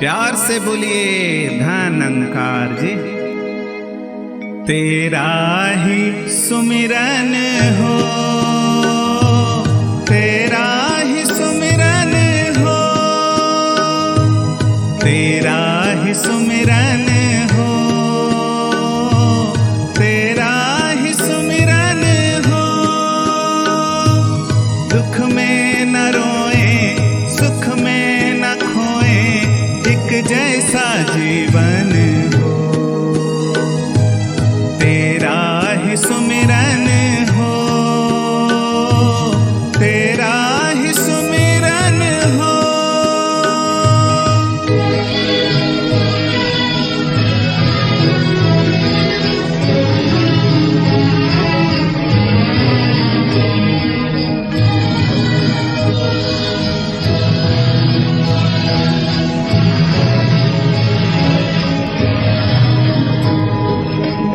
प्यार से बोलिए धनंकार जी। तेरा ही सुमिरन हो, तेरा ही सुमिरन हो, तेरा ही सुमिरन हो, तेरा ही सुमिरन हो। दुख में न रोए, सुख में न खोए, एक जैसा जीवन हो। तेरा ही सुमिरन हो, तेरा ही सुमिरन हो।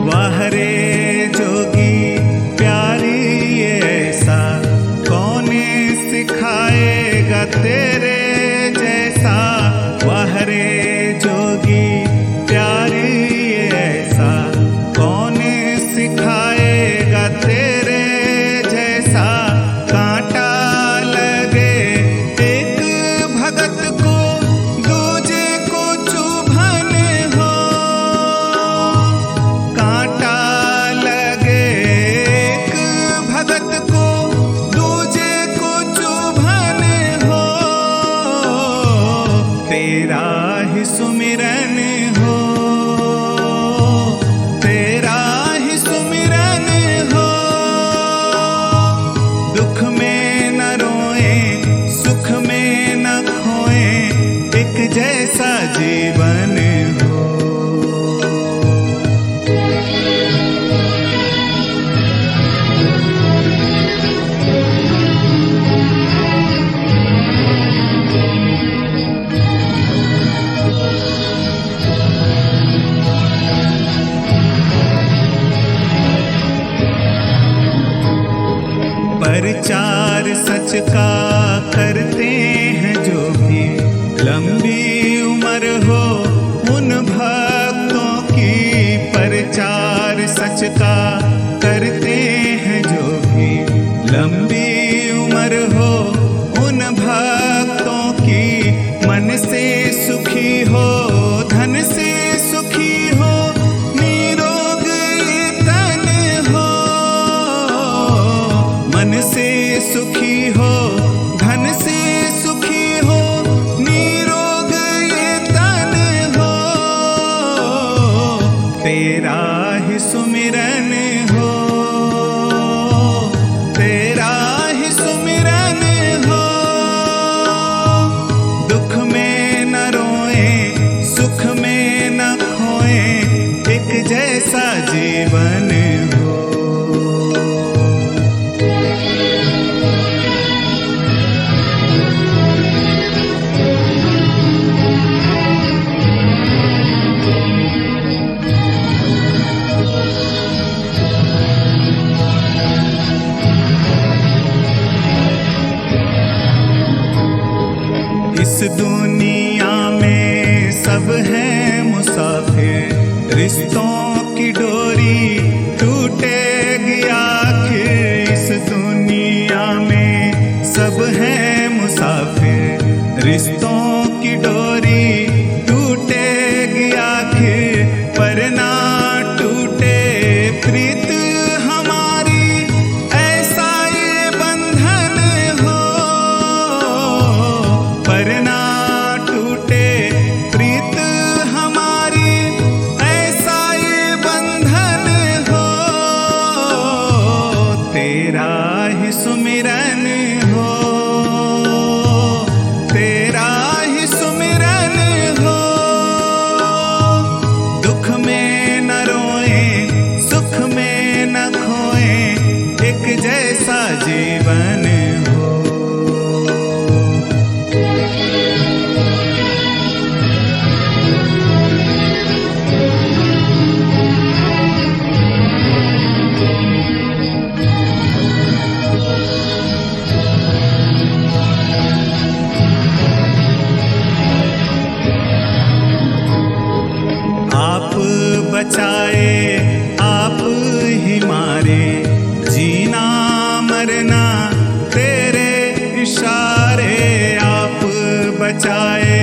वाहरे जोगी प्यारी ऐसा कौने सिखाएगा तेरे जैसा। वाहरे जोगी प्यारी ऐसा कौने सिखाएगा तेरे जैसा। कांटा लगे एक भगत को, दूजे को चुभन हो। कांटा लगे एक भगत को, दूजे को चुभन हो। तेरा ही सुमिरन हो, तेरा ही सुमिरन हो। दुख में न रोए, सुख में न खोए, एक जैसा जीवन हो। प्रचार सच का करते हैं जो भी, लंबी उम्र हो उन भक्तों की। प्रचार सच का करते हैं जो भी, लंबी उम्र हो उन भक्तों की। मन से सुखी हो, धन से सुखी हो, निरोग ये तन हो। मन से सुखी हो, धन से सुखी हो, निरोग ये तन हो। तेरा ही सुमिरन हो, तेरा ही सुमिरन हो। दुख में न रोए, सुख में न खोए, एक जैसा जीवन हो। इस दुनिया में सब है मुसाफिर, रिश्तों की डोरी टूटेगी आखिर। इस दुनिया में सब है मुसाफिर, रिश्तों की डोरी टूटेगी आखिर। पर ना टूटे प्रीत हमारी, ऐसा ये बंधन हो। पर ना टूटे प्रीत हमारी, ऐसा ये बंधन हो। तेरा ही सुमिरन हो, तेरा ही सुमिरन बचाए।